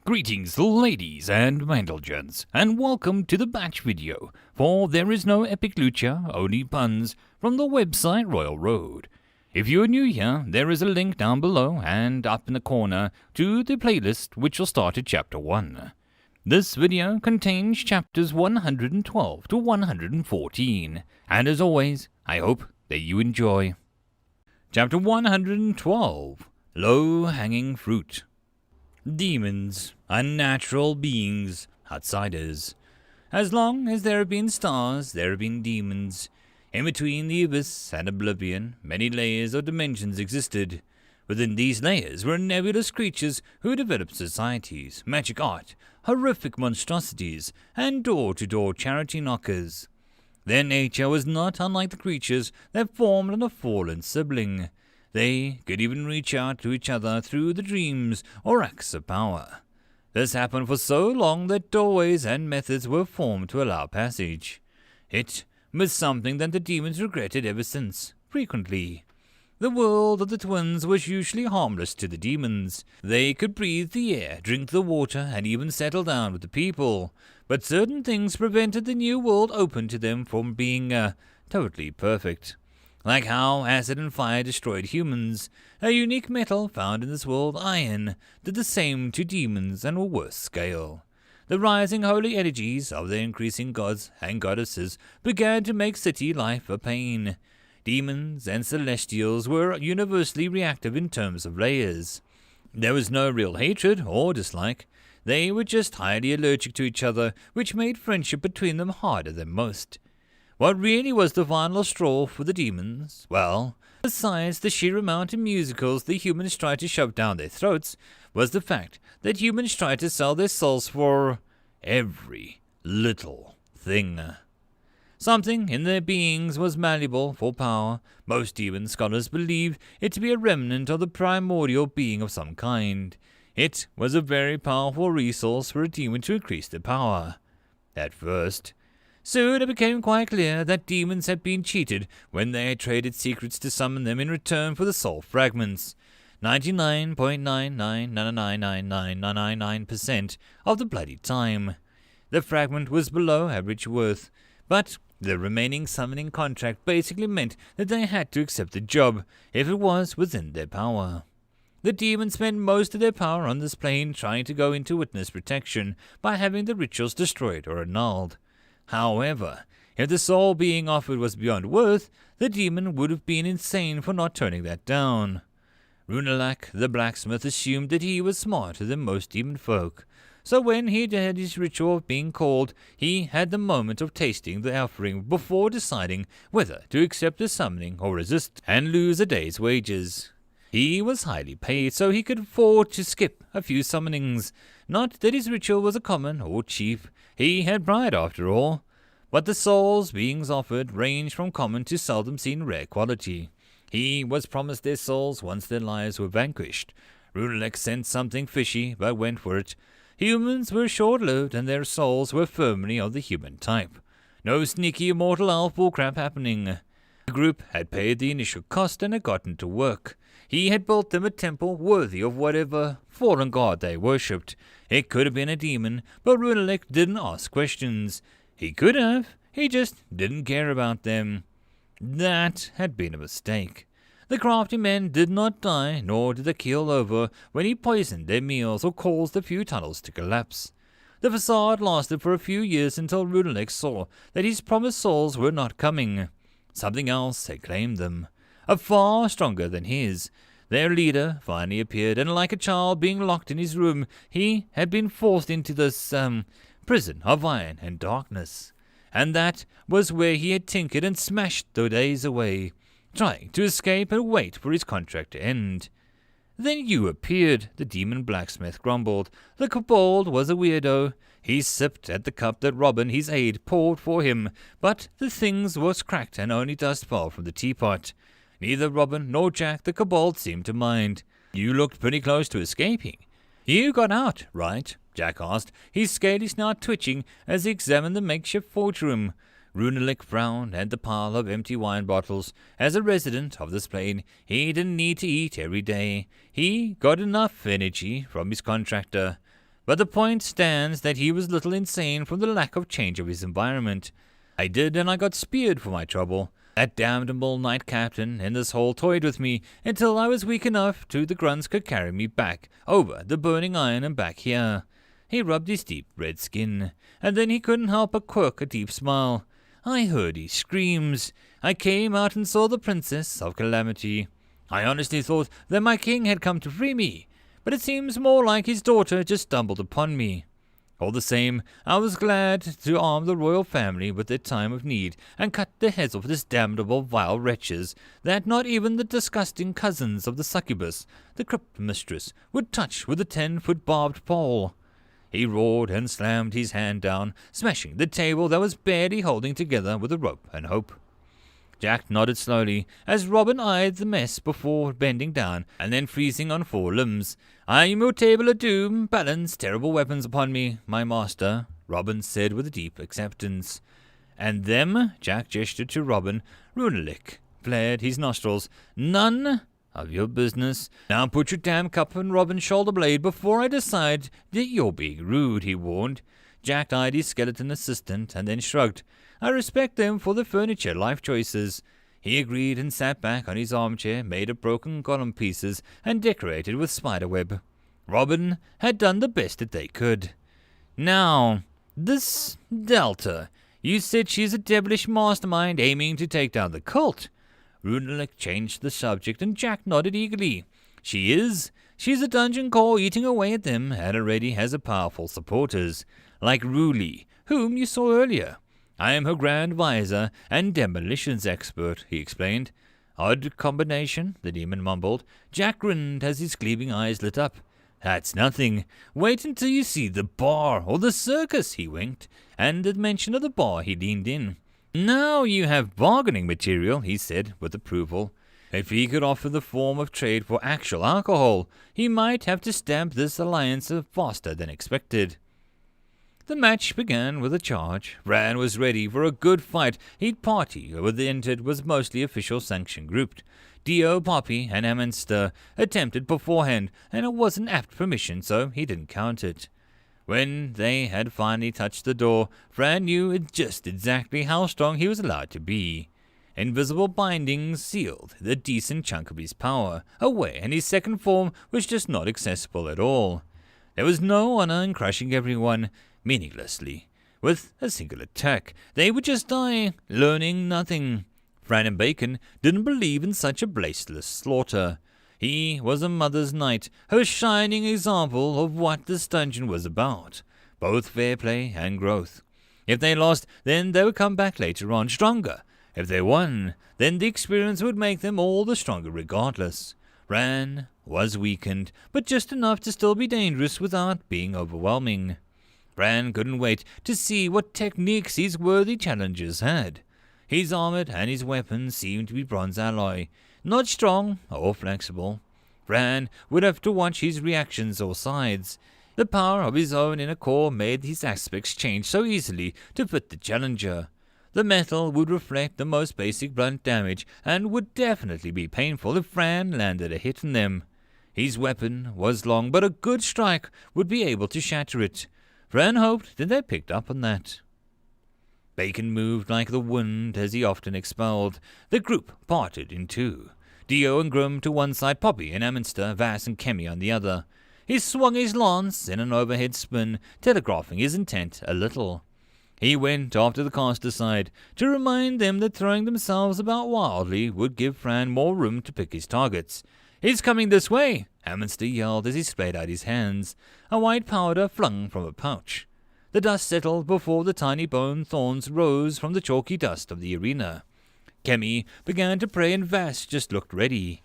Greetings ladies and gents, and welcome to the batch video, for there is no epic lucha, only puns, from the website ReUpload. If you are new here, there is a link down below and up in the corner to the playlist which will start at chapter 1. This video contains chapters 112 to 114, and as always, I hope that you enjoy. Chapter 112, Low-Hanging Fruit. Demons, unnatural beings, outsiders. As long as there have been stars, there have been demons. In between the abyss and oblivion, many layers or dimensions existed. Within these layers were nebulous creatures who developed societies, magic art, horrific monstrosities, and door-to-door charity knockers. Their nature was not unlike the creatures that formed on a fallen sibling. They could even reach out to each other through the dreams or acts of power. This happened for so long that doorways and methods were formed to allow passage. It was something that the demons regretted ever since, frequently. The world of the twins was usually harmless to the demons. They could breathe the air, drink the water, and even settle down with the people. But certain things prevented the new world open to them from being totally perfect. Like how acid and fire destroyed humans, a unique metal found in this world, iron, did the same to demons on a worse scale. The rising holy energies of the increasing gods and goddesses began to make city life a pain. Demons and celestials were universally reactive in terms of layers. There was no real hatred or dislike. They were just highly allergic to each other, which made friendship between them harder than most. What really was the final straw for the demons? Well, besides the sheer amount of musicals the humans tried to shove down their throats, was the fact that humans tried to sell their souls for every little thing. Something in their beings was malleable for power. Most demon scholars believe it to be a remnant of the primordial being of some kind. It was a very powerful resource for a demon to increase their power. At first. Soon it became quite clear that demons had been cheated when they had traded secrets to summon them in return for the soul fragments. 99.9999999% of the bloody time. The fragment was below average worth, but the remaining summoning contract basically meant that they had to accept the job if it was within their power. The demons spent most of their power on this plane trying to go into witness protection by having the rituals destroyed or annulled. However, if the soul being offered was beyond worth, the demon would have been insane for not turning that down. Runelak, the blacksmith, assumed that he was smarter than most demon folk, so when he had his ritual of being called, he had the moment of tasting the offering before deciding whether to accept the summoning or resist and lose a day's wages. He was highly paid, so he could afford to skip a few summonings. Not that his ritual was a common or cheap. He had pride after all. But the souls beings offered ranged from common to seldom seen rare quality. He was promised their souls once their lives were vanquished. Runelek sensed something fishy, but went for it. Humans were short-lived, and their souls were firmly of the human type. No sneaky immortal elf bullcrap happening. The group had paid the initial cost and had gotten to work. He had built them a temple worthy of whatever fallen god they worshipped. It could have been a demon, but Runelek didn't ask questions. He could have, he just didn't care about them. That had been a mistake. The crafty men did not die, nor did they keel over when he poisoned their meals or caused a few tunnels to collapse. The facade lasted for a few years until Runelek saw that his promised souls were not coming. Something else had claimed them. Far stronger than his. Their leader finally appeared, and like a child being locked in his room, he had been forced into this, prison of iron and darkness. And that was where he had tinkered and smashed the days away, trying to escape and wait for his contract to end. Then you appeared, the demon blacksmith grumbled. The kobold was a weirdo. He sipped at the cup that Robin, his aide, poured for him, but the things was cracked and only dust fell from the teapot. Neither Robin nor Jack the kobold seemed to mind. You looked pretty close to escaping. You got out, right? Jack asked, his scaly snout twitching as he examined the makeshift forge room. Runelek frowned at the pile of empty wine bottles. As a resident of this plane, he didn't need to eat every day. He got enough energy from his contractor. but the point stands that he was little insane from the lack of change of his environment. I did, and I got speared for my trouble. That damnable knight captain in this hole toyed with me until I was weak enough to the grunts could carry me back over the burning iron and back here. He rubbed his deep red skin, and then he couldn't help but quirk a deep smile. I heard his screams. I came out and saw the Princess of Calamity. I honestly thought that my king had come to free me, but it seems more like his daughter just stumbled upon me. All the same, I was glad to arm the royal family with their time of need and cut the heads off this damnable vile wretches that not even the disgusting cousins of the succubus, the crypt mistress, would touch with a 10-foot barbed pole. He roared and slammed his hand down, smashing the table that was barely holding together with a rope and hope. Jack nodded slowly as Robin eyed the mess before bending down and then freezing on 4 limbs. "I am your table of doom. Balance terrible weapons upon me, my master," Robin said with a deep acceptance. "And them," Jack gestured to Robin. Runelick flared his nostrils. "None of your business. Now put your damn cup on Robin's shoulder blade before I decide that you're being rude," he warned. Jack eyed his skeleton assistant and then shrugged. "I respect them for their furniture life choices." He agreed and sat back on his armchair, made of broken column pieces and decorated with spiderweb. Robin had done the best that they could. "Now, this Delta, you said she's a devilish mastermind aiming to take down the cult." Runelick changed the subject and Jack nodded eagerly. "She is. She's a dungeon core eating away at them and already has a powerful supporters, like Ruli, whom you saw earlier. I am her grand visor and demolitions expert," he explained. "Odd combination," the demon mumbled. Jack grinned as his gleaming eyes lit up. "That's nothing. Wait until you see the bar or the circus," he winked, and at mention of the bar he leaned in. "Now you have bargaining material," he said with approval. If he could offer the form of trade for actual alcohol, he might have to stamp this alliance faster than expected. The match began with a charge. Ran was ready for a good fight. He'd party with the entered was mostly official sanction grouped. Dio, Poppy, and Ammonster attempted beforehand, and it wasn't apt permission, so he didn't count it. When they had finally touched the door, Fran knew just exactly how strong he was allowed to be. Invisible bindings sealed the decent chunk of his power away, and his second form was just not accessible at all. There was no honor in crushing everyone meaninglessly. With a single attack, they would just die, learning nothing. Fran and Bacon didn't believe in such a blasteless slaughter. He was a mother's knight, her shining example of what this dungeon was about, both fair play and growth. If they lost, then they would come back later on, stronger. If they won, then the experience would make them all the stronger regardless. Ran was weakened, but just enough to still be dangerous without being overwhelming. Ran couldn't wait to see what techniques his worthy challengers had. His armor and his weapons seemed to be bronze alloy, not strong or flexible. Ran would have to watch his reactions or sides. The power of his own inner core made his aspects change so easily to fit the challenger. The metal would reflect the most basic blunt damage and would definitely be painful if Fran landed a hit in them. His weapon was long, but a good strike would be able to shatter it. Fran hoped that they picked up on that. Bacon moved like the wind as he often expelled. The group parted in two. Dio and Grim to one side, Poppy and Ammonster, Vass and Kemi on the other. He swung his lance in an overhead spin, telegraphing his intent a little. He went after the caster side to remind them that throwing themselves about wildly would give Fran more room to pick his targets. "He's coming this way!" Ammonster yelled as he spread out his hands, a white powder flung from a pouch. The dust settled before the tiny bone thorns rose from the chalky dust of the arena. Kemi began to pray and Vass just looked ready.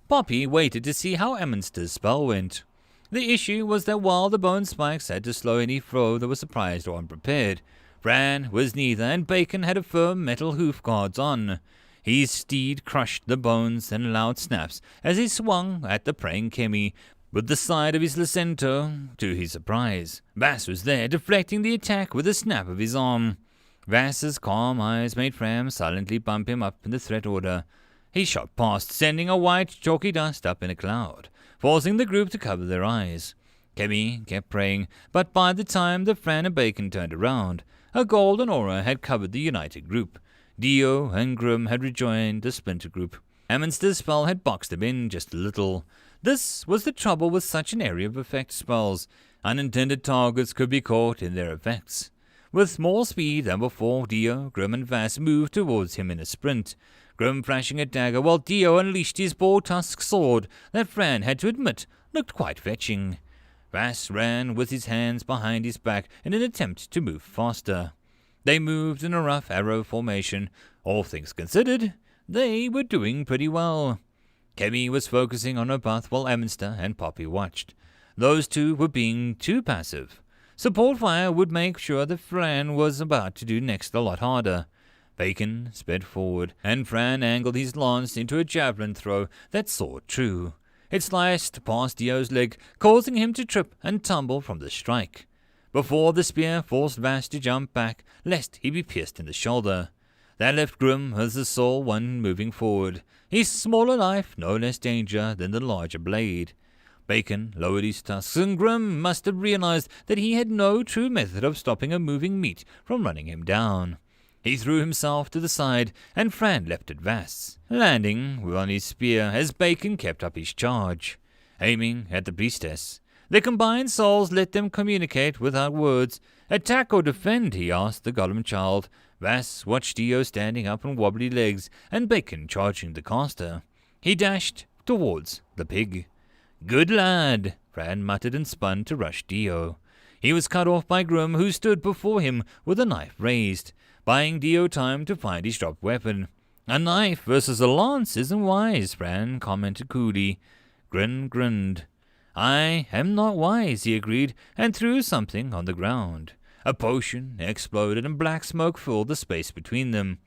Poppy waited to see how Ammonster's spell went. The issue was that while the bone spikes had to slow any foe that was surprised or unprepared, Fran was neither, and Bacon had a firm metal hoof guards on. His steed crushed the bones and loud snaps as he swung at the praying Kemi with the side of his Lucento. To his surprise, Vass was there, deflecting the attack with a snap of his arm. Vass's calm eyes made Fran silently bump him up in the threat order. He shot past, sending a white chalky dust up in a cloud, forcing the group to cover their eyes. Kemi kept praying, but by the time that Fran and Bacon turned around, a golden aura had covered the united group. Dio and Grim had rejoined the splinter group. Ammonster's spell had boxed them in just a little. This was the trouble with such an area of effect spells. Unintended targets could be caught in their effects. With more speed than before, Dio, Grim and Vass moved towards him in a sprint. Grim flashing a dagger while Dio unleashed his boar-tusk sword that Fran had to admit looked quite fetching. Vass ran with his hands behind his back in an attempt to move faster. They moved in a rough arrow formation. All things considered, they were doing pretty well. Kemi was focusing on her path while Ammonster and Poppy watched. Those two were being too passive. Support fire would make sure that Fran was about to do next a lot harder. Bacon sped forward, and Fran angled his lance into a javelin throw that soared true. It sliced past Dio's leg, causing him to trip and tumble from the strike. Before the spear forced Vass to jump back, lest he be pierced in the shoulder. That left Grim as the sole one moving forward, his smaller life no less danger than the larger blade. Bacon lowered his tusks, and Grim must have realized that he had no true method of stopping a moving meat from running him down. He threw himself to the side, and Fran leapt at Vass, landing on his spear as Bacon kept up his charge. Aiming at the priestess, their combined souls let them communicate without words. Attack or defend, he asked the golem child. Vass watched Dio standing up on wobbly legs, and Bacon charging the caster. He dashed towards the pig. "Good lad," Fran muttered and spun to rush Dio. He was cut off by Grim, who stood before him with a knife raised, buying Dio time to find his dropped weapon. "A knife versus a lance isn't wise," Fran commented coolly. Grin grinned. "I am not wise," he agreed, and threw something on the ground. A potion exploded and black smoke filled the space between them.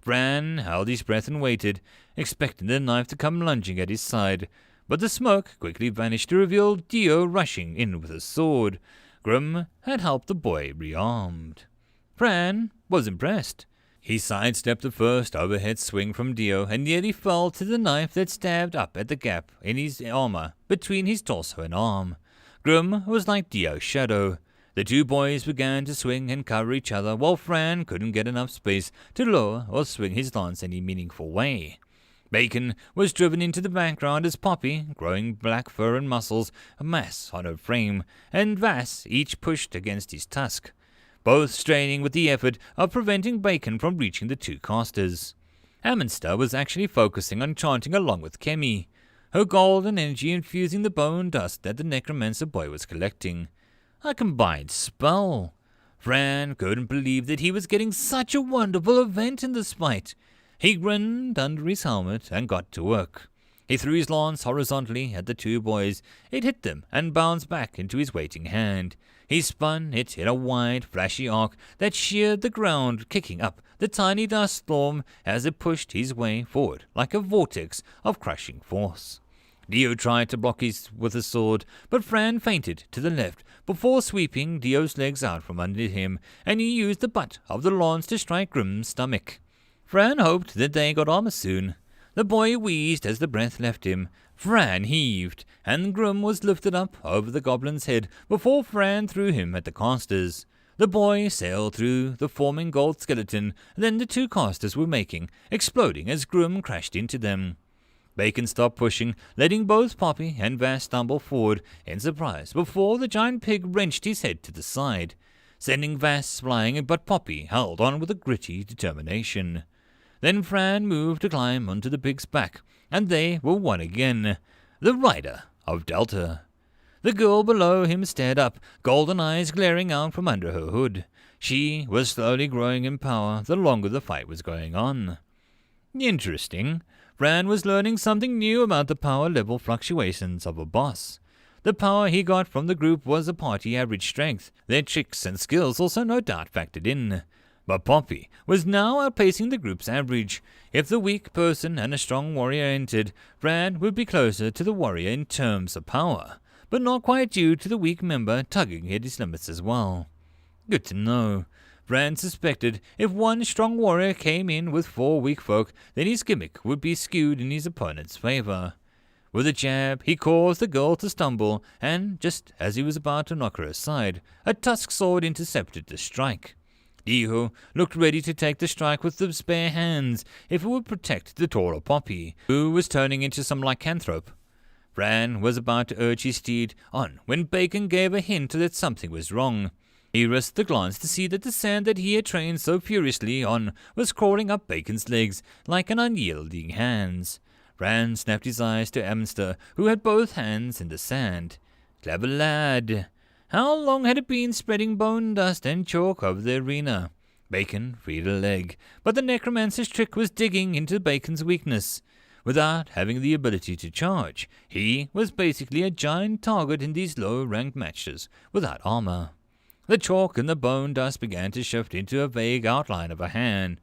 Fran held his breath and waited, expecting the knife to come lunging at his side, but the smoke quickly vanished to reveal Dio rushing in with a sword. Grim had helped the boy rearmed. Fran was impressed. He sidestepped the first overhead swing from Dio and nearly fell to the knife that stabbed up at the gap in his armor between his torso and arm. Grim was like Dio's shadow. The two boys began to swing and cover each other while Fran couldn't get enough space to lower or swing his lance any meaningful way. Bacon was driven into the background as Poppy, growing black fur and muscles, a mass on her frame, and Vass each pushed against his tusk, both straining with the effort of preventing Bacon from reaching the two casters. Ammonster was actually focusing on chanting along with Kemi, her golden energy infusing the bone dust that the necromancer boy was collecting. A combined spell. Fran couldn't believe that he was getting such a wonderful event in this fight. He grinned under his helmet and got to work. He threw his lance horizontally at the two boys. It hit them and bounced back into his waiting hand. He spun it in a wide, flashy arc that sheared the ground, kicking up the tiny dust storm as it pushed his way forward like a vortex of crushing force. Dio tried to block with his sword, but Fran feinted to the left before sweeping Dio's legs out from under him, and he used the butt of the lance to strike Grim's stomach. Fran hoped that they got armor soon. The boy wheezed as the breath left him. Fran heaved, and Grim was lifted up over the goblin's head before Fran threw him at the casters. The boy sailed through the forming gold skeleton, then the two casters were making, exploding as Grim crashed into them. Bacon stopped pushing, letting both Poppy and Vass stumble forward in surprise before the giant pig wrenched his head to the side, sending Vass flying, but Poppy held on with a gritty determination. Then Fran moved to climb onto the pig's back, and they were one again, the rider of Delta. The girl below him stared up, golden eyes glaring out from under her hood. She was slowly growing in power the longer the fight was going on. Interesting. Fran was learning something new about the power level fluctuations of a boss. The power he got from the group was a party average strength. Their tricks and skills also no doubt factored in. But Poppy was now outpacing the group's average. If the weak person and a strong warrior entered, Fran would be closer to the warrior in terms of power, but not quite due to the weak member tugging at his limits as well. Good to know. Fran suspected if one strong warrior came in with 4 weak folk, then his gimmick would be skewed in his opponent's favor. With a jab, he caused the girl to stumble, and just as he was about to knock her aside, a tusk sword intercepted the strike. Dio looked ready to take the strike with his bare hands if it would protect the taller Poppy, who was turning into some lycanthrope. Bran was about to urge his steed on when Bacon gave a hint that something was wrong. He risked a glance to see that the sand that he had trained so furiously on was crawling up Bacon's legs like an unyielding hands. Bran snapped his eyes to Amster, who had both hands in the sand. Clever lad. How long had it been spreading bone dust and chalk over the arena? Bacon freed a leg, but the necromancer's trick was digging into Bacon's weakness. Without having the ability to charge, he was basically a giant target in these low-ranked matches, without armor. The chalk and the bone dust began to shift into a vague outline of a hand.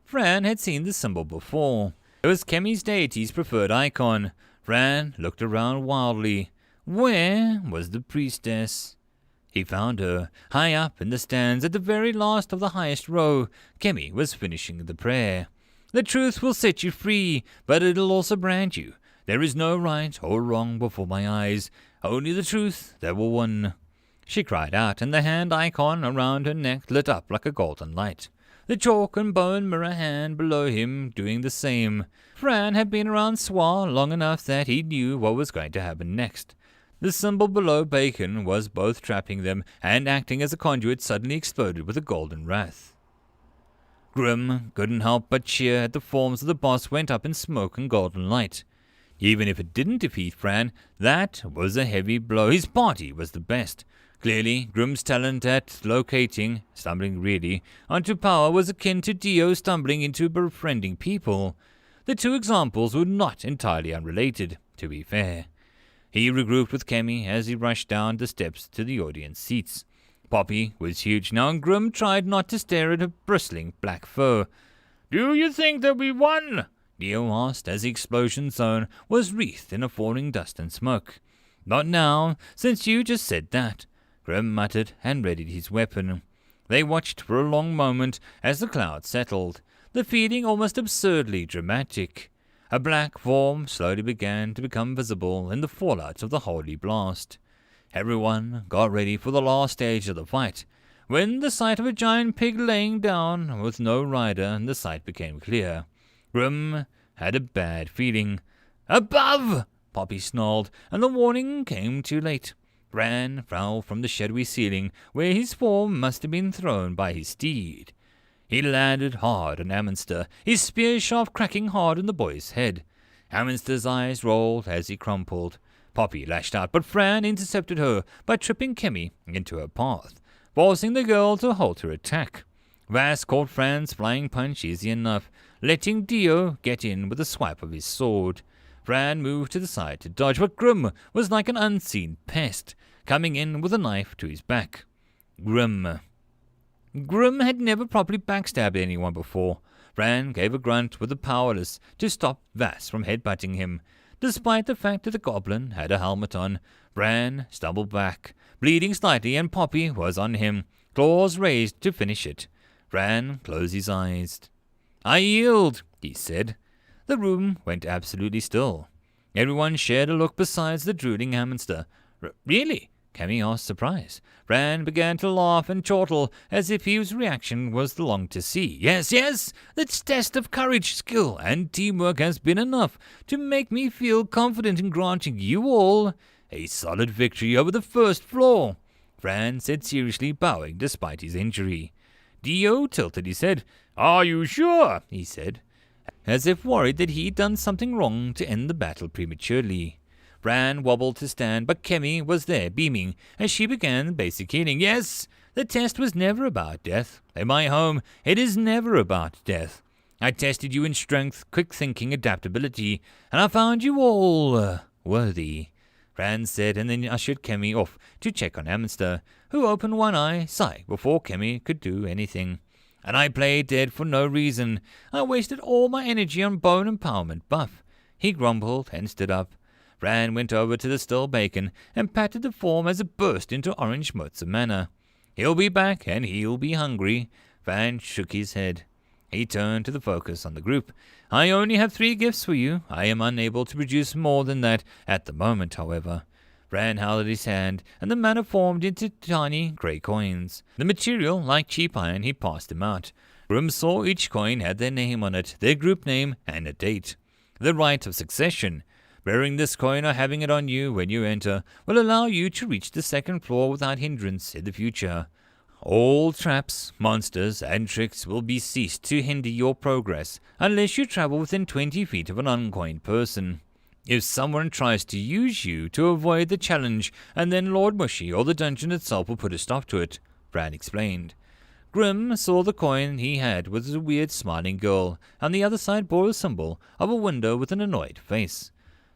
Fran had seen the symbol before. It was Kemi's deity's preferred icon. Fran looked around wildly. Where was the priestess? He found her, high up in the stands at the very last of the highest row. Kemi was finishing the prayer. The truth will set you free, but it'll also brand you. There is no right or wrong before my eyes, only the truth that will win. She cried out, and the hand icon around her neck lit up like a golden light. The chalk and bone mirror hand below him doing the same. Fran had been around Swar long enough that he knew what was going to happen next. The symbol below Bacon was both trapping them and acting as a conduit suddenly exploded with a golden wrath. Grim couldn't help but cheer at the forms of the boss went up in smoke and golden light. Even if it didn't defeat Fran, that was a heavy blow. His party was the best. Clearly, Grim's talent at stumbling really, onto power was akin to Dio stumbling into befriending people. The two examples were not entirely unrelated, to be fair. He regrouped with Kemi as he rushed down the steps to the audience seats. Poppy was huge now, and Grim tried not to stare at her bristling black fur. "Do you think that we won?" Dio asked as the explosion zone was wreathed in a falling dust and smoke. "Not now, since you just said that," Grim muttered and readied his weapon. They watched for a long moment as the cloud settled, the feeling almost absurdly dramatic. A black form slowly began to become visible in the fallout of the holy blast. Everyone got ready for the last stage of the fight. When the sight of a giant pig laying down with no rider, the sight became clear. Grim had a bad feeling. "Above!" Poppy snarled, and the warning came too late. Bran fell from the shadowy ceiling, where his form must have been thrown by his steed. He landed hard on Amster, his spear shaft cracking hard in the boy's head. Amster's eyes rolled as he crumpled. Poppy lashed out, but Fran intercepted her by tripping Kemi into her path, forcing the girl to halt her attack. Vass caught Fran's flying punch easy enough, letting Dio get in with a swipe of his sword. Fran moved to the side to dodge, but Grim was like an unseen pest, coming in with a knife to his back. Grim had never properly backstabbed anyone before. Fran gave a grunt with the powerless to stop Vass from headbutting him. Despite the fact that the goblin had a helmet on, Bran stumbled back, bleeding slightly, and Poppy was on him, claws raised to finish it. Bran closed his eyes. "I yield," he said. The room went absolutely still. Everyone shared a look besides the drooling Amster. "Really?" Kemi asked, surprised. Bran began to laugh and chortle as if his reaction was the long to see. Yes, this test of courage, skill, and teamwork has been enough to make me feel confident in granting you all a solid victory over the first floor," Bran said seriously, bowing despite his injury. Dio tilted his head. "Are you sure?" he said, as if worried that he'd done something wrong to end the battle prematurely. Bran wobbled to stand, but Kemi was there, beaming, as she began basic healing. "Yes, the test was never about death. In my home, it is never about death. I tested you in strength, quick thinking, adaptability, and I found you all worthy," Bran said, and then ushered Kemi off to check on Amster, who opened one eye, sigh, before Kemi could do anything. "And I played dead for no reason. I wasted all my energy on bone empowerment buff," he grumbled and stood up. Bran went over to the still Bacon and patted the form as it burst into orange motes of mana. "He'll be back, and he'll be hungry." Bran shook his head. He turned to the focus on the group. I only have 3 gifts for you. I am unable to produce more than that at the moment, however. Bran held out his hand, and the mana formed into tiny grey coins. The material, like cheap iron, he passed them out. Grim saw each coin had their name on it, their group name, and a date. The right of succession. Bearing this coin or having it on you when you enter will allow you to reach the 2nd floor without hindrance in the future. All traps, monsters, and tricks will be ceased to hinder your progress unless you travel within 20 feet of an uncoined person. If someone tries to use you to avoid the challenge, and then Lord Mushy or the dungeon itself will put a stop to it, Brad explained. Grim saw the coin he had was a weird smiling girl, and the other side bore a symbol of a window with an annoyed face.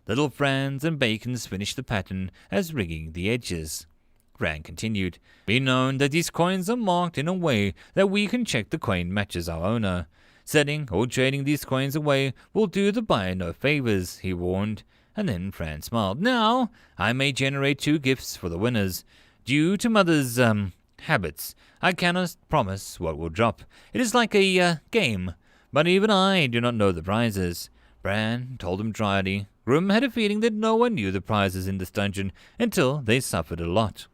Little Franz and Bacons finished the pattern as rigging the edges. Gran continued, Be known that these coins are marked in a way that we can check the coin matches our owner. Selling or trading these coins away will do the buyer no favors, he warned, and then Fran smiled. Now, I may generate 2 gifts for the winners. Due to Mother's, habits, I cannot promise what will drop. It is like a, game, but even I do not know the prizes. Bran told him dryly. Grim had a feeling that no one knew the prizes in this dungeon until they suffered a lot.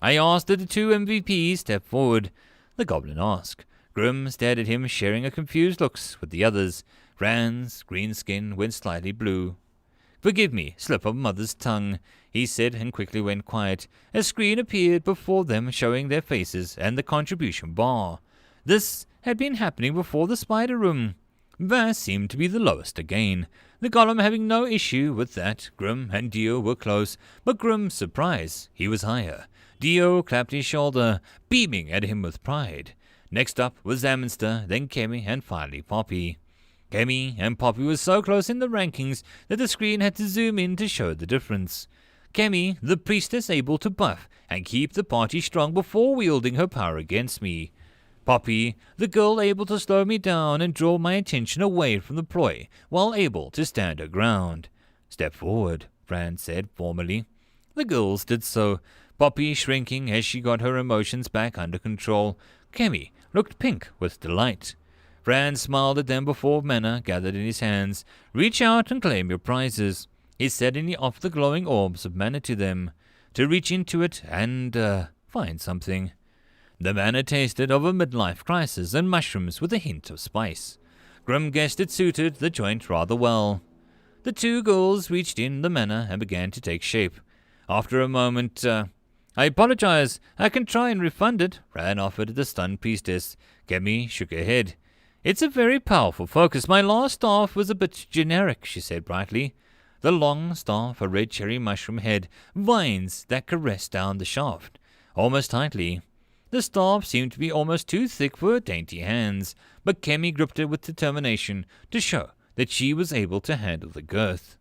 I asked that the 2 MVPs step forward. The goblin asked. Grim stared at him, sharing a confused looks with the others. Bran's green skin went slightly blue. Forgive me, slip of Mother's tongue, he said, and quickly went quiet. A screen appeared before them showing their faces and the contribution bar. This had been happening before the spider room. Vass seemed to be the lowest again, the golem having no issue with that. Grim and Dio were close, but Grim's surprise, he was higher. Dio clapped his shoulder, beaming at him with pride. Next up was Ammonster, then Kemi, and finally Poppy. Kemi and Poppy were so close in the rankings that the screen had to zoom in to show the difference. Kemi, the priestess able to buff and keep the party strong before wielding her power against me. Poppy, the girl able to slow me down and draw my attention away from the ploy, while able to stand her ground. Step forward, Fran said formally. The girls did so, Poppy shrinking as she got her emotions back under control. Kemi looked pink with delight. Fran smiled at them before mana gathered in his hands. Reach out and claim your prizes, he said, and he offered the glowing orbs of mana to them, to reach into it and, find something. The mana tasted of a midlife crisis and mushrooms with a hint of spice. Grim guessed it suited the joint rather well. The 2 girls reached in the mana and began to take shape. After a moment, I apologize, I can try and refund it, Fran offered the stunned priestess. Kemi shook her head. It's a very powerful focus. My last staff was a bit generic, she said brightly. The long staff, a red cherry mushroom head, vines that caressed down the shaft, almost tightly. The staff seemed to be almost too thick for her dainty hands, but Kemi gripped it with determination to show that she was able to handle the girth.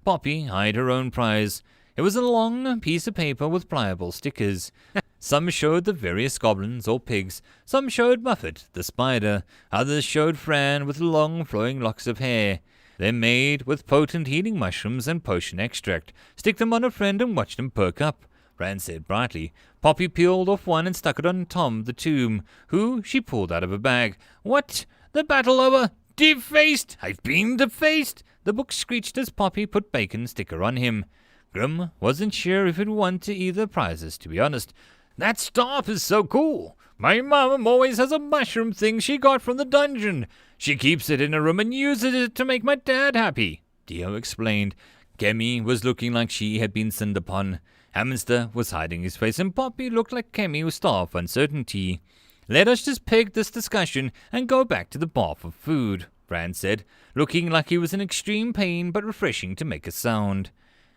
Poppy eyed her own prize. It was a long piece of paper with pliable stickers. Some showed the various goblins or pigs, some showed Muffet, the spider, others showed Fran with long flowing locks of hair. They're made with potent healing mushrooms and potion extract. Stick them on a friend and watch them perk up, Fran said brightly. Poppy peeled off one and stuck it on Tom the Tomb, who she pulled out of a bag. What? The battle over? Defaced! I've been defaced! The book screeched as Poppy put Bacon's sticker on him. Grim wasn't sure if it won to either prizes, to be honest. That staff is so cool. My mum always has a mushroom thing she got from the dungeon. She keeps it in her room and uses it to make my dad happy, Dio explained. Kemi was looking like she had been sinned upon. Hamster was hiding his face, and Poppy looked like Kemi with staff uncertainty. Let us just peg this discussion and go back to the bar for food, Fran said, looking like he was in extreme pain but refreshing to make a sound.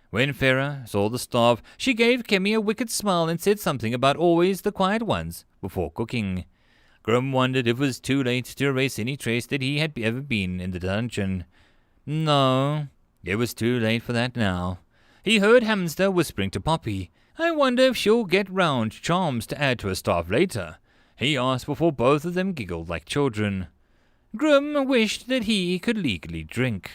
When Farah saw the staff, she gave Kemi a wicked smile and said something about always the quiet ones before cooking. Grim wondered if it was too late to erase any trace that he had ever been in the dungeon. No, it was too late for that now. He heard Hamster whispering to Poppy. I wonder if she'll get round charms to add to her staff later, he asked before both of them giggled like children. Grim wished that he could legally drink.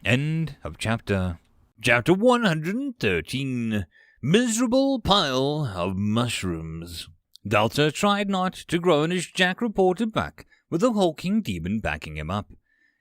End of chapter. Chapter 113. Miserable Pile of Mushrooms. Delta tried not to groan as Jack reported back with the hulking demon backing him up.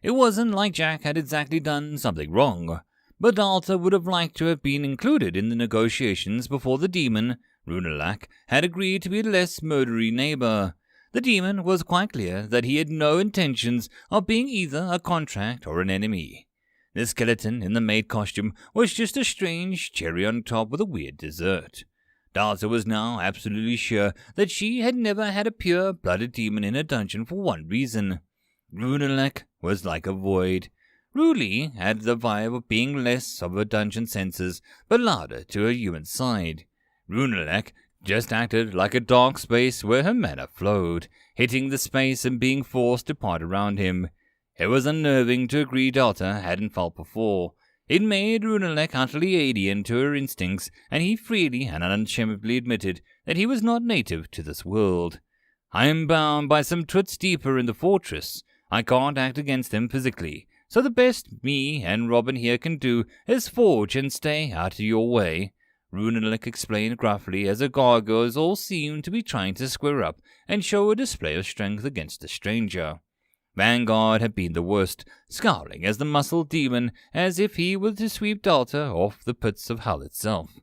It wasn't like Jack had exactly done something wrong, but Dalta would have liked to have been included in the negotiations before the demon, Runelak, had agreed to be a less murdery neighbor. The demon was quite clear that he had no intentions of being either a contract or an enemy. The skeleton in the maid costume was just a strange cherry on top with a weird dessert. Dalta was now absolutely sure that she had never had a pure-blooded demon in a dungeon for one reason. Runelak was like a void. Ruli had the vibe of being less of a dungeon senses, but louder to her human side. Runelak just acted like a dark space where her mana flowed, hitting the space and being forced to part around him. It was unnerving to agree Dalta hadn't felt before. It made Runelak utterly alien to her instincts, and he freely and unashamedly admitted that he was not native to this world. I am bound by some twits deeper in the fortress. I can't act against them physically, so the best me and Robin here can do is forge and stay out of your way, Runelak explained gruffly as the gargoyles all seemed to be trying to square up and show a display of strength against the stranger. Vanguard had been the worst, scowling as the muscled demon as if he were to sweep Dalta off the pits of hell itself.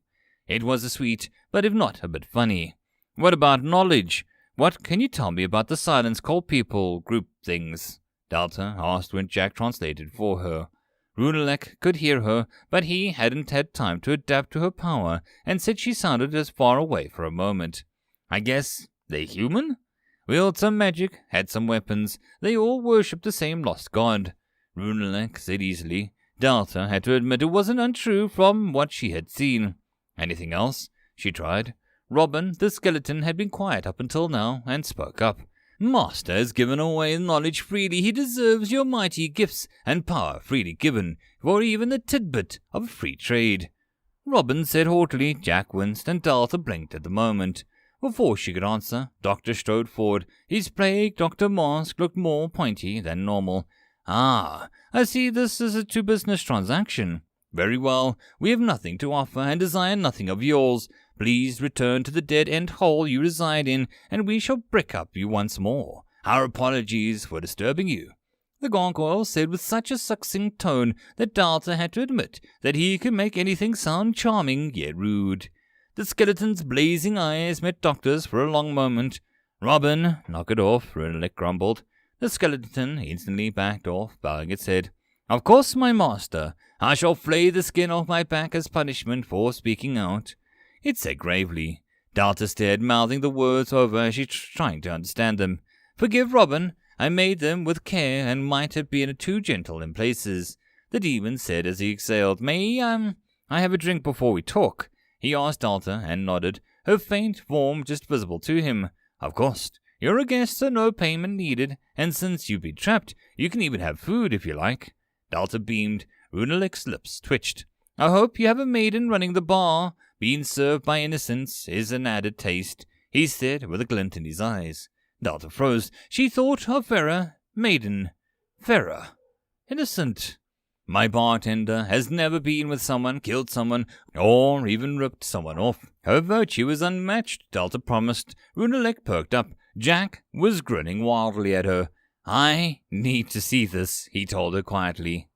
It was a sweet, but if not a bit funny. What about knowledge? What can you tell me about the Silence Cult people group things? Dalta asked when Jack translated for her. Runelak could hear her, but he hadn't had time to adapt to her power and said she sounded as far away for a moment. I guess they're human? Wielded some magic, had some weapons, they all worshipped the same lost god, Runelak said easily. Dalta had to admit it wasn't untrue from what she had seen. Anything else? She tried. Robin, the skeleton, had been quiet up until now and spoke up. Master has given away knowledge freely. He deserves your mighty gifts and power freely given, for even the tidbit of free trade. Robin said haughtily. Jack winced and Dalta blinked at the moment. Before she could answer, Doctor strode forward. His plague Dr. mask looked more pointy than normal. Ah, I see this is a two-business transaction. Very well, we have nothing to offer and desire nothing of yours. Please return to the dead-end hole you reside in, and we shall brick up you once more. Our apologies for disturbing you, the gargoyle said with such a succinct tone that Dalta had to admit that he could make anything sound charming yet rude. The skeleton's blazing eyes met Doctor's for a long moment. Robin, knock it off, Runelak grumbled. The skeleton instantly backed off, bowing its head. Of course, my master. I shall flay the skin off my back as punishment for speaking out. It said gravely. Dalta stared, mouthing the words over as she trying to understand them. Forgive, Robin. I made them with care and might have been too gentle in places. The demon said as he exhaled. May I have a drink before we talk? He asked Dalta and nodded, her faint form just visible to him. Of course. You're a guest, so no payment needed, and since you've been trapped, you can even have food if you like. Dalta beamed. Runelak's lips twitched. I hope you have a maiden running the bar. Being served by innocence is an added taste, he said with a glint in his eyes. Dalta froze. She thought of Farah. Maiden. Farah. Innocent. My bartender has never been with someone, killed someone, or even ripped someone off. Her virtue is unmatched, Dalta promised. Runelak perked up. Jack was grinning wildly at her. I need to see this, he told her quietly.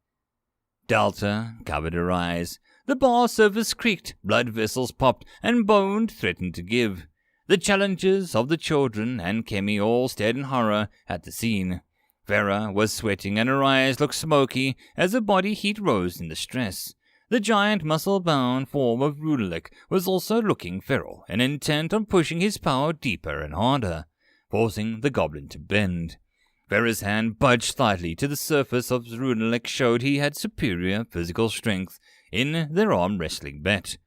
Dalta covered her eyes. The bar surface creaked, blood vessels popped, and bone threatened to give. The challengers of the children and Kemi all stared in horror at the scene. Farah was sweating and her eyes looked smoky as her body heat rose in the stress. The giant muscle-bound form of Runelak was also looking feral and intent on pushing his power deeper and harder, forcing the goblin to bend. Farah's hand budged slightly to the surface of Runelak showed he had superior physical strength in their arm wrestling bet.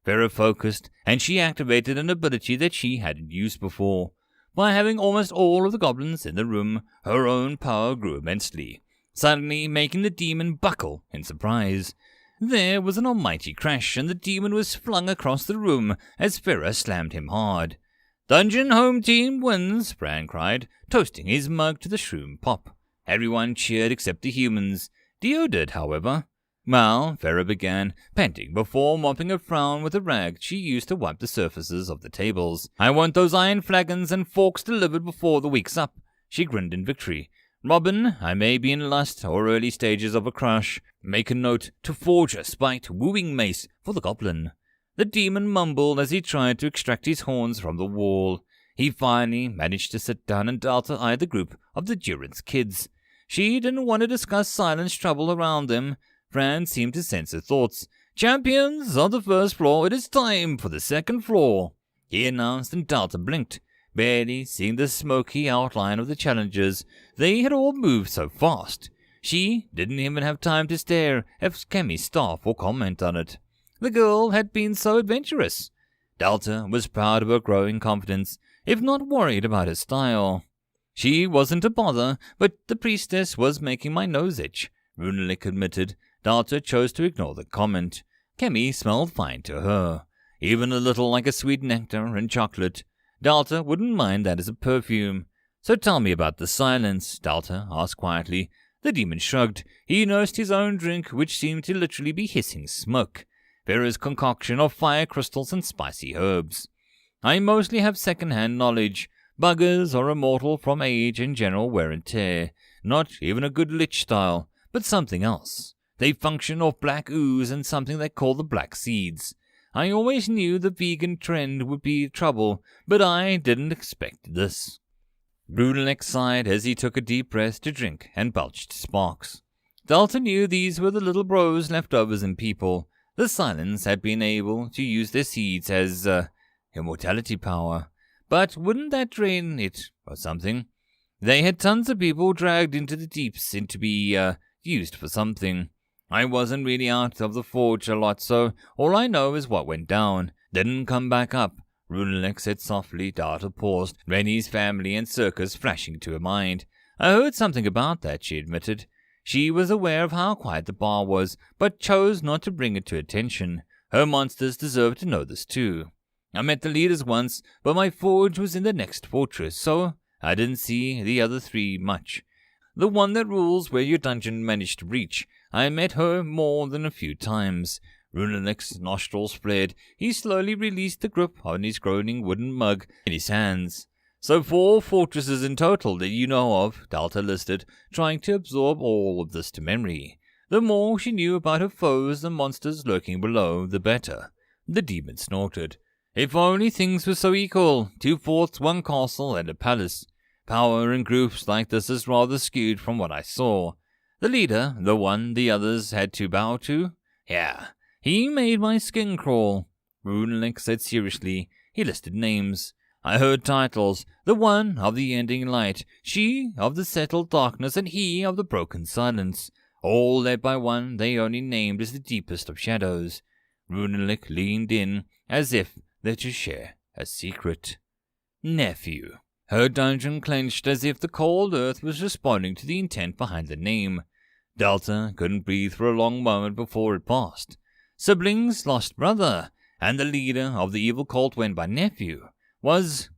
Farah focused, and she activated an ability that she hadn't used before. By having almost all of the goblins in the room, her own power grew immensely, suddenly making the demon buckle in surprise. There was an almighty crash, and the demon was flung across the room as Farah slammed him hard. Dungeon home team wins, Bran cried, toasting his mug to the shroom pop. Everyone cheered except the humans. Dio did, however. Well, Farah began, panting before mopping a frown with a rag she used to wipe the surfaces of the tables. I want those iron flagons and forks delivered before the week's up. She grinned in victory. Robin, I may be in lust or early stages of a crush. Make a note to forge a spiked wooing mace for the goblin. The demon mumbled as he tried to extract his horns from the wall. He finally managed to sit down and Delta eyed the group of the Durance kids. She didn't want to discuss silence trouble around them. Fran seemed to sense her thoughts. Champions of the first floor, it is time for the second floor, he announced, and Delta blinked, barely seeing the smoky outline of the challengers. They had all moved so fast. She didn't even have time to stare at Kemi's staff or comment on it. The girl had been so adventurous. Delta was proud of her growing confidence, if not worried about her style. She wasn't a bother, but the priestess was making my nose itch, Runalik admitted. Delta chose to ignore the comment. Kemi smelled fine to her, even a little like a sweet nectar and chocolate. Delta wouldn't mind that as a perfume. So tell me about the silence, Delta asked quietly. The demon shrugged. He nursed his own drink, which seemed to literally be hissing smoke. Vera's concoction of fire crystals and spicy herbs. I mostly have second-hand knowledge. Buggers are immortal from age and general wear and tear. Not even a good lich style, but something else. They function off black ooze and something they call the black seeds. I always knew the vegan trend would be trouble, but I didn't expect this. Brunelek sighed as he took a deep breath to drink and belched sparks. Delta knew these were the little bros leftovers in people. The silence had been able to use their seeds as, immortality power. But wouldn't that drain it, or something? They had tons of people dragged into the deeps to be, used for something. I wasn't really out of the forge a lot, so all I know is what went down. Didn't come back up, Runelek said softly. Delta paused, Rennie's family and circus flashing to her mind. I heard something about that, she admitted. She was aware of how quiet the bar was, but chose not to bring it to attention. Her monsters deserved to know this too. I met the leaders once, but my forge was in the next fortress, so I didn't see the other three much. The one that rules where your dungeon managed to reach, I met her more than a few times. Runelek's nostrils flared. He slowly released the grip on his groaning wooden mug in his hands. So 4 fortresses in total that you know of, Delta listed, trying to absorb all of this to memory. The more she knew about her foes and monsters lurking below, the better. The demon snorted. If only things were so equal. 2 forts, 1 castle, and a palace. Power in groups like this is rather skewed from what I saw. The leader, the one the others had to bow to? Yeah, he made my skin crawl. Runelek said seriously. He listed names. I heard titles. The one of the ending light, she of the settled darkness, and he of the broken silence. All led by one they only named as the deepest of shadows. Runelek leaned in, as if they to share a secret. Nephew. Her dungeon clenched as if the cold earth was responding to the intent behind the name. Delta couldn't breathe for a long moment before it passed. Siblings lost brother, and the leader of the evil cult went by nephew. Was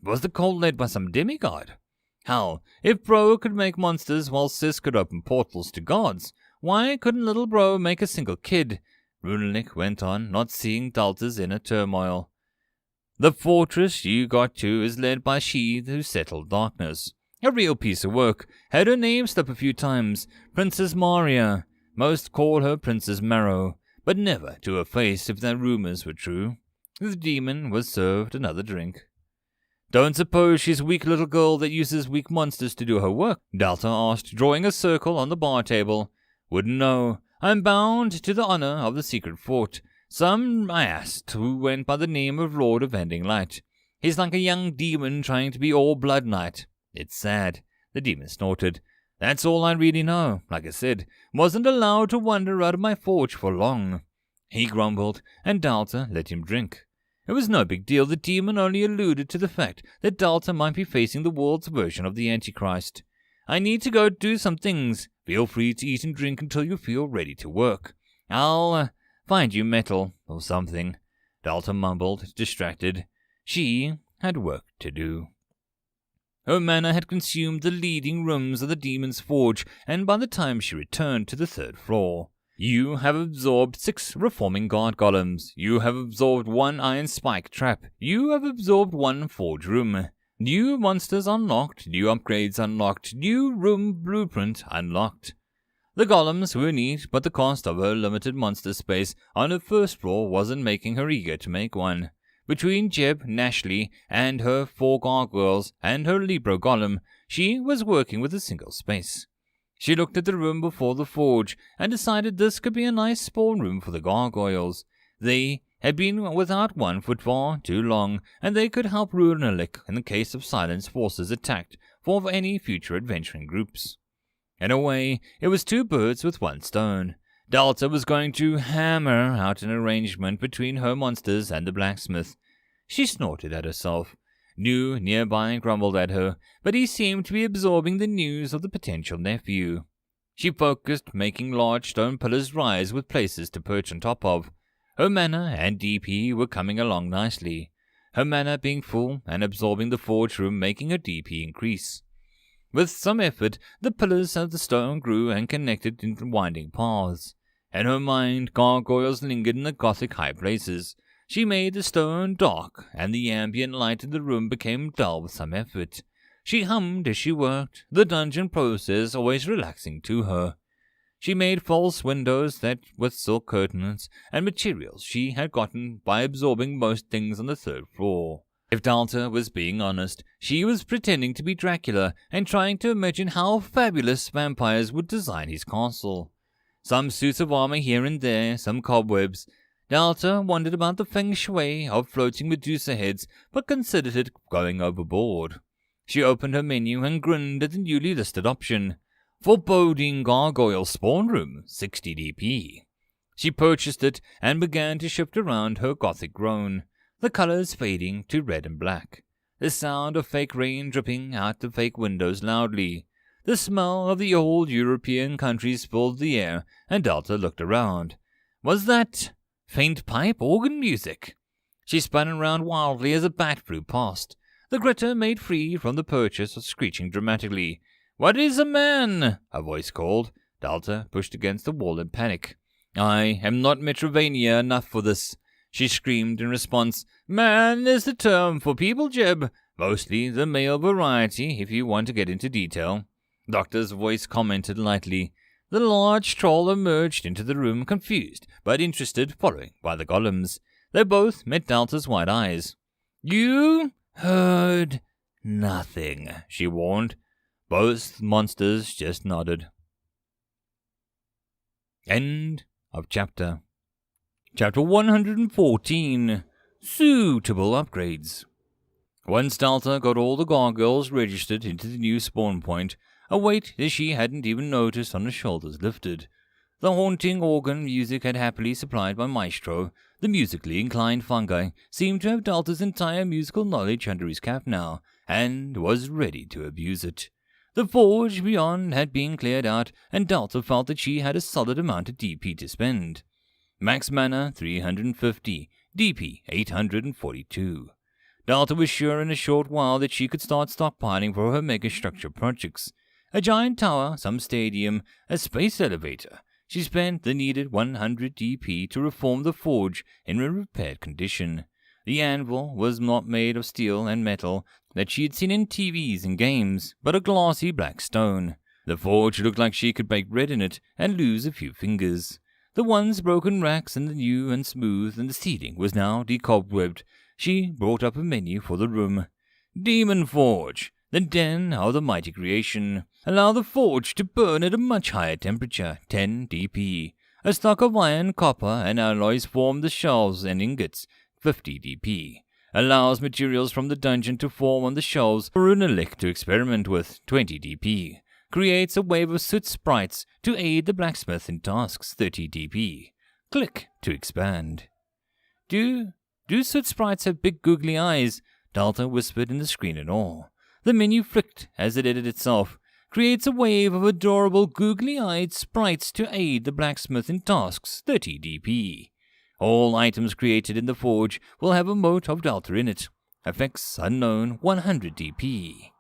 the cult led by some demigod? Hell, if Bro could make monsters while Sis could open portals to gods, why couldn't little Bro make a single kid? Runelek went on, not seeing Delta's inner turmoil. The fortress you got to is led by she who settled darkness. A real piece of work. Had her name slip a few times. Princess Maria. Most call her Princess Marrow, but never to her face if their rumors were true. The demon was served another drink. Don't suppose she's a weak little girl that uses weak monsters to do her work? Delta asked, drawing a circle on the bar table. Wouldn't know. I'm bound to the honor of the secret fort. Some I asked who went by the name of Lord of Ending Light. He's like a young demon trying to be all Blood Knight. It's sad. The demon snorted. That's all I really know. Like I said, wasn't allowed to wander out of my forge for long. He grumbled, and Delta let him drink. It was no big deal. The demon only alluded to the fact that Delta might be facing the world's version of the Antichrist. I need to go do some things. Feel free to eat and drink until you feel ready to work. I'll find you metal or something. Delta mumbled, distracted. She had work to do. Her mana had consumed the leading rooms of the demon's forge, and by the time she returned to the 3rd floor, you have absorbed 6 reforming guard golems. You have absorbed 1 iron spike trap. You have absorbed 1 forge room. New monsters unlocked, new upgrades unlocked, new room blueprint unlocked. The golems were neat, but the cost of her limited monster space on her first floor wasn't making her eager to make one. Between Jeb, Nashley, and her 4 gargoyles and her Libro golem, she was working with a single space. She looked at the room before the forge and decided this could be a nice spawn room for the gargoyles. They had been without one for far too long, and they could help ruin a lick in the case of Silence forces attacked for any future adventuring groups. In a way, it was 2 birds with 1 stone. Delta was going to hammer out an arrangement between her monsters and the blacksmith. She snorted at herself. New nearby grumbled at her, but he seemed to be absorbing the news of the potential nephew. She focused, making large stone pillars rise with places to perch on top of. Her mana and DP were coming along nicely, her mana being full and absorbing the forge room, making her DP increase. With some effort, the pillars of the stone grew and connected into winding paths. In her mind, gargoyles lingered in the gothic high places. She made the stone dark, and the ambient light in the room became dull with some effort. She hummed as she worked, the dungeon process always relaxing to her. She made false windows that with silk curtains and materials she had gotten by absorbing most things on the 3rd floor. If Delta was being honest, she was pretending to be Dracula and trying to imagine how fabulous vampires would design his castle. Some suits of armor here and there, some cobwebs. Delta wondered about the feng shui of floating Medusa heads, but considered it going overboard. She opened her menu and grinned at the newly listed option. Foreboding Gargoyle Spawn Room, 60 DP. She purchased it and began to shift around her gothic groan, the colors fading to red and black. The sound of fake rain dripping out the fake windows loudly. The smell of the old European countries filled the air, and Delta looked around. Was that faint pipe organ music? She spun around wildly as a bat flew past. The gritter made free from the purchase, screeching dramatically. "What is a man?" a voice called. Delta pushed against the wall in panic. "I am not Metrovania enough for this," she screamed in response. "Man is the term for people, Jeb. Mostly the male variety, if you want to get into detail." Doctor's voice commented lightly. The large troll emerged into the room, confused but interested, followed by the golems. They both met Delta's wide eyes. "You heard nothing," she warned. Both monsters just nodded. End of chapter. Chapter 114. Suitable upgrades. Once Delta got all the gargoyles registered into the new spawn point, a weight that she hadn't even noticed on her shoulders lifted. The haunting organ music had happily supplied by Maestro, the musically inclined fungi, seemed to have Delta's entire musical knowledge under his cap now, and was ready to abuse it. The forge beyond had been cleared out, and Delta felt that she had a solid amount of DP to spend. Max mana 350, DP 842. Delta was sure in a short while that she could start stockpiling for her megastructure projects. A giant tower, some stadium, a space elevator. She spent the needed 100 DP to reform the forge in a repaired condition. The anvil was not made of steel and metal that she had seen in TVs and games, but a glossy black stone. The forge looked like she could bake bread in it and lose a few fingers. The once broken racks and the new and smooth, and the seating was now decobwebbed. She brought up a menu for the room. Demon Forge, the den of the mighty creation. Allow the forge to burn at a much higher temperature, 10 DP. A stock of iron, copper, and alloys form the shelves and ingots, 50 DP. Allows materials from the dungeon to form on the shelves for Runelic to experiment with, 20 DP. Creates a wave of soot sprites to aid the blacksmith in tasks, 30 DP. Click to expand. Do soot sprites have big googly eyes? Delta whispered in the screen in awe. The menu flicked as it edited itself. Creates a wave of adorable googly-eyed sprites to aid the blacksmith in tasks, 30 DP. All items created in the forge will have a mote of Delta in it. Effects unknown, 100 DP.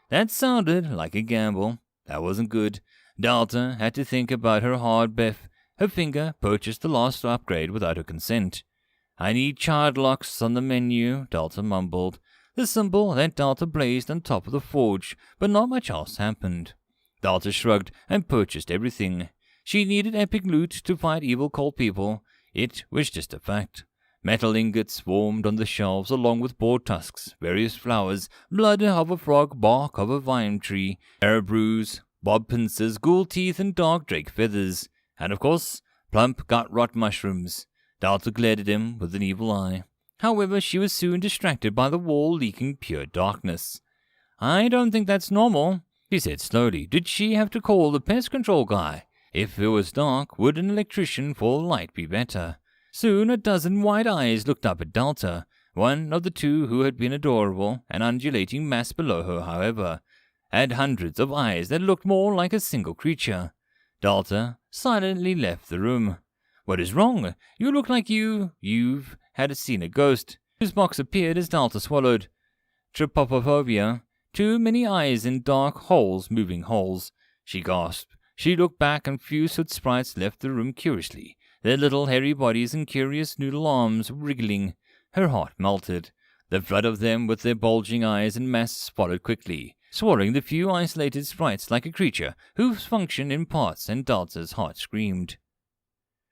That sounded like a gamble. That wasn't good. Delta had to think about her hard Beth. Her finger purchased the last upgrade without her consent. I need child locks on the menu, Delta mumbled. the symbol that Delta blazed on top of the forge, but not much else happened. Delta shrugged and purchased everything. She needed epic loot to fight evil cold people. It was just a fact. Metal ingots swarmed on the shelves along with boar tusks, various flowers, blood of a frog, bark of a vine tree, arrow brews, bob pincers, ghoul teeth, and dark drake feathers. And of course, plump gut rot mushrooms. Delta glared at him with an evil eye. However, she was soon distracted by the wall leaking pure darkness. "I don't think that's normal," she said slowly. "Did she have to call the pest control guy? If it was dark, would an electrician for light be better?" Soon a dozen wide eyes looked up at Delta. One of the two who had been adorable, an undulating mass below her, however, had hundreds of eyes that looked more like a single creature. Delta silently left the room. "What is wrong? You look like you've had seen a ghost." His box appeared as Delta swallowed. "Trypophobia. Too many eyes in dark holes, moving holes," she gasped. She looked back, and few soot sprites left the room curiously, their little hairy bodies and curious noodle arms wriggling. Her heart melted. The flood of them with their bulging eyes and masks followed quickly, swallowing the few isolated sprites like a creature whose function in parts, and Delta's heart screamed.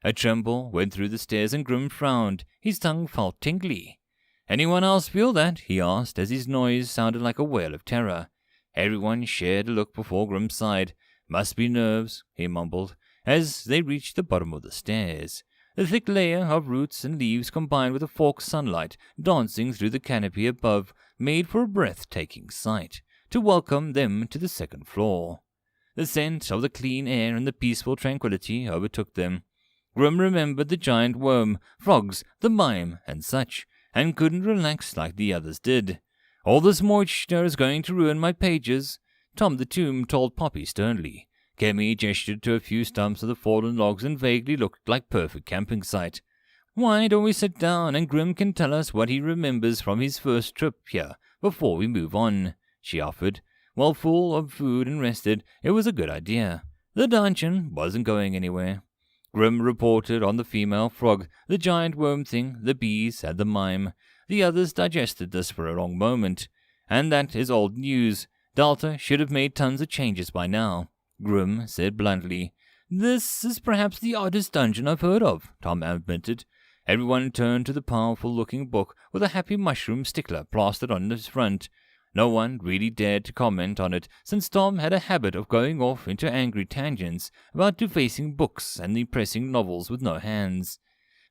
A tremble went through the stairs, and Grim frowned. His tongue felt tingly. "Anyone else feel that?" he asked, as his noise sounded like a wail of terror. Everyone shared a look before Grim sighed. "Must be nerves," he mumbled, as they reached the bottom of the stairs. The thick layer of roots and leaves combined with the forked sunlight dancing through the canopy above made for a breathtaking sight to welcome them to the second floor. The scent of the clean air and the peaceful tranquility overtook them. Grim remembered the giant worm, frogs, the mime, and such, and couldn't relax like the others did. "All this moisture is going to ruin my pages," Tom the Tomb told Poppy sternly. Kemi gestured to a few stumps of the fallen logs and vaguely looked like perfect camping site. "Why don't we sit down and Grim can tell us what he remembers from his first trip here before we move on?" she offered. While full of food and rested, it was a good idea. The dungeon wasn't going anywhere. Grim reported on the female frog, the giant worm thing, the bees, and the mime. The others digested this for a long moment. "And that is old news. Delta should have made tons of changes by now," Grim said bluntly. "This is perhaps the oddest dungeon I've heard of," Tom admitted. Everyone turned to the powerful-looking book with a happy mushroom stickler plastered on its front. No one really dared to comment on it, since Tom had a habit of going off into angry tangents about defacing books and impressing novels with no hands.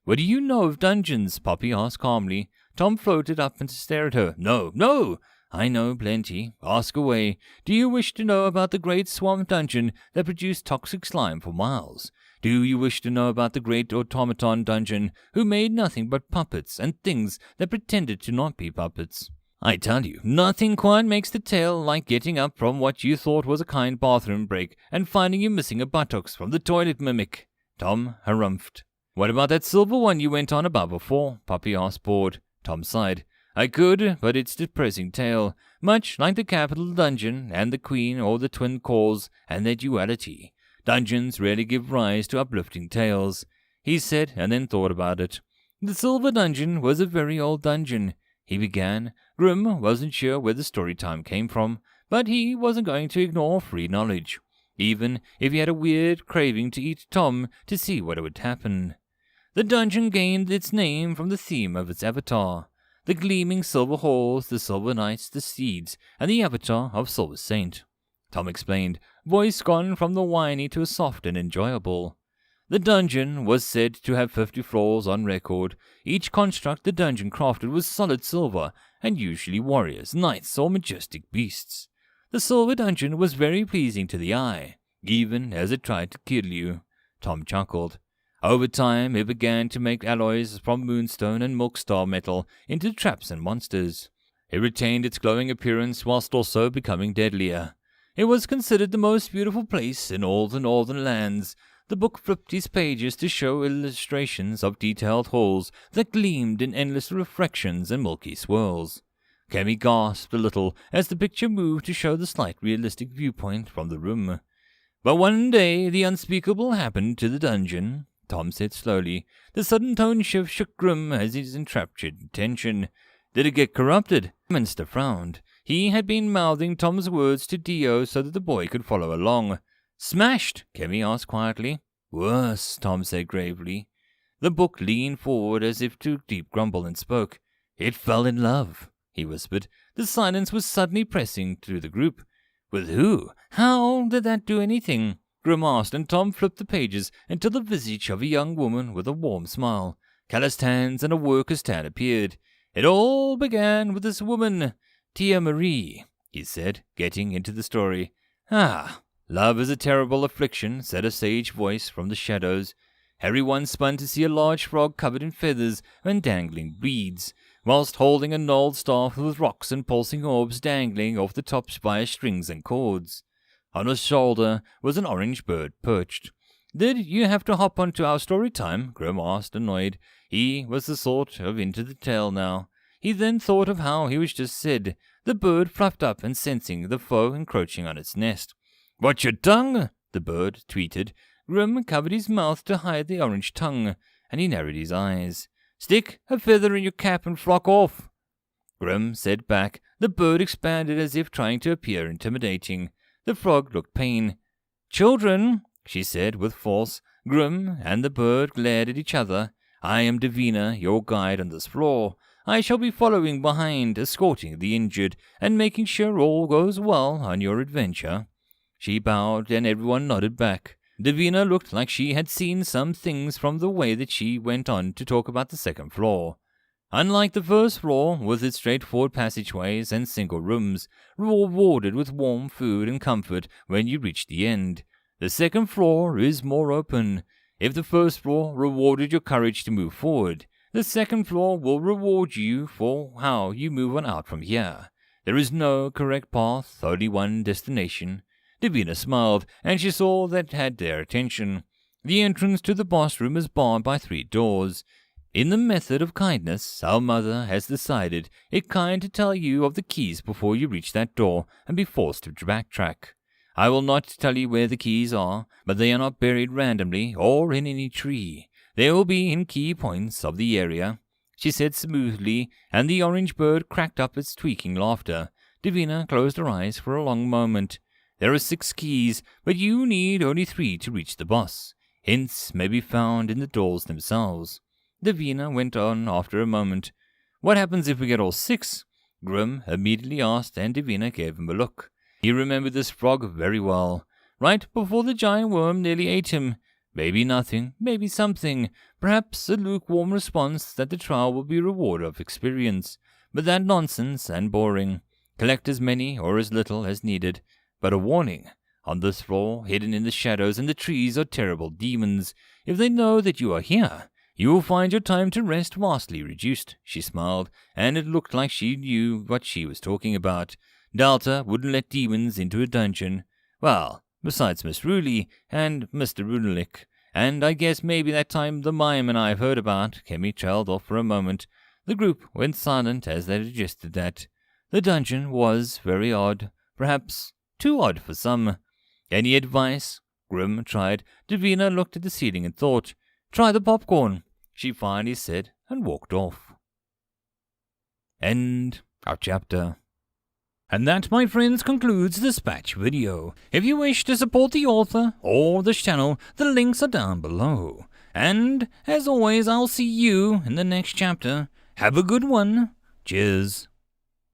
"What do you know of dungeons?" Poppy asked calmly. Tom floated up and stared at her. No! I know plenty. Ask away. Do you wish to know about the great swamp dungeon that produced toxic slime for miles? Do you wish to know about the great automaton dungeon who made nothing but puppets and things that pretended to not be puppets? I tell you, nothing quite makes the tale like getting up from what you thought was a kind bathroom break and finding you missing a buttocks from the toilet mimic. Tom harumphed. "What about that silver one you went on about before?" Poppy asked, bored. Tom sighed. "I could, but it's a depressing tale, much like the capital dungeon and the queen or the twin cores and their duality. Dungeons rarely give rise to uplifting tales," he said, and then thought about it. "The silver dungeon was a very old dungeon," he began. Grim wasn't sure where the story time came from, but he wasn't going to ignore free knowledge, even if he had a weird craving to eat Tom to see what would happen. The dungeon gained its name from the theme of its avatar. The gleaming silver halls, the silver knights, the steeds, and the avatar of Silver Saint. Tom explained, voice gone from the whiny to a soft and enjoyable. The dungeon was said to have 50 floors on record. Each construct the dungeon crafted was solid silver, and usually warriors, knights, or majestic beasts. The silver dungeon was very pleasing to the eye, even as it tried to kill you. Tom chuckled. Over time, it began to make alloys from moonstone and milkstar metal into traps and monsters. It retained its glowing appearance whilst also becoming deadlier. It was considered the most beautiful place in all the northern lands. The book flipped its pages to show illustrations of detailed halls that gleamed in endless refractions and milky swirls. Kemi gasped a little as the picture moved to show the slight realistic viewpoint from the room. But one day the unspeakable happened to the dungeon, Tom said slowly. The sudden tone shift shook Grim as his enraptured attention. Did it get corrupted? Minster frowned. He had been mouthing Tom's words to Dio so that the boy could follow along. Smashed, Kemi asked quietly. Worse, Tom said gravely. The book leaned forward as if to deep grumble and spoke. It fell in love, he whispered. The silence was suddenly pressing through the group. With who? How did that do anything? Grim asked, and Tom flipped the pages until the visage of a young woman with a warm smile, calloused hands, and a worker's tan appeared. It all began with this woman, Tia Marie, he said, getting into the story. Ah, love is a terrible affliction, said a sage voice from the shadows. Everyone spun to see a large frog covered in feathers and dangling beads, whilst holding a gnarled staff with rocks and pulsing orbs dangling off the tops via strings and cords. On his shoulder was an orange bird perched. Did you have to hop onto our story time? Grim asked, annoyed. He was the sort of into the tale now. He then thought of how he was just said. The bird fluffed up and sensing the foe encroaching on its nest. Watch your tongue, the bird tweeted. Grim covered his mouth to hide the orange tongue, and he narrowed his eyes. Stick a feather in your cap and flock off. Grim said back. The bird expanded as if trying to appear intimidating. The frog looked pained. Children, she said with force. Grim and the bird glared at each other. I am Davina, your guide on this floor. I shall be following behind, escorting the injured, and making sure all goes well on your adventure. She bowed, and everyone nodded back. Davina looked like she had seen some things from the way that she went on to talk about the second floor. Unlike the first floor, with its straightforward passageways and single rooms, rewarded with warm food and comfort when you reach the end, the second floor is more open. If the first floor rewarded your courage to move forward, the second floor will reward you for how you move on out from here. There is no correct path, only one destination. Davina smiled, and she saw that had their attention. The entrance to the boss room is barred by 3 doors. In the method of kindness, our mother has decided it kind to tell you of the keys before you reach that door and be forced to backtrack. I will not tell you where the keys are, but they are not buried randomly or in any tree. They will be in key points of the area, she said smoothly, and the orange bird cracked up its tweaking laughter. Davina closed her eyes for a long moment. There are 6 keys, but you need only 3 to reach the boss. Hints may be found in the doors themselves. Davina went on after a moment. What happens if we get all 6? Grim immediately asked, and Davina gave him a look. He remembered this frog very well. Right before the giant worm nearly ate him. Maybe nothing, maybe something. Perhaps a lukewarm response that the trial will be a reward of experience. But that nonsense and boring. Collect as many or as little as needed. But a warning. On this floor, hidden in the shadows and the trees, are terrible demons. If they know that you are here, you will find your time to rest vastly reduced, she smiled, and it looked like she knew what she was talking about. Dalta wouldn't let demons into a dungeon. Well, besides Miss Ruley and Mr. Runelick, and I guess maybe that time the mime and I have heard about. Kemi trailed off for a moment. The group went silent as they digested that. The dungeon was very odd, perhaps too odd for some. Any advice? Grim tried. Davina looked at the ceiling and thought. Try the popcorn, she finally said, and walked off. End of chapter. And that, my friends, concludes this batch video. If you wish to support the author or this channel, the links are down below. And, as always, I'll see you in the next chapter. Have a good one. Cheers.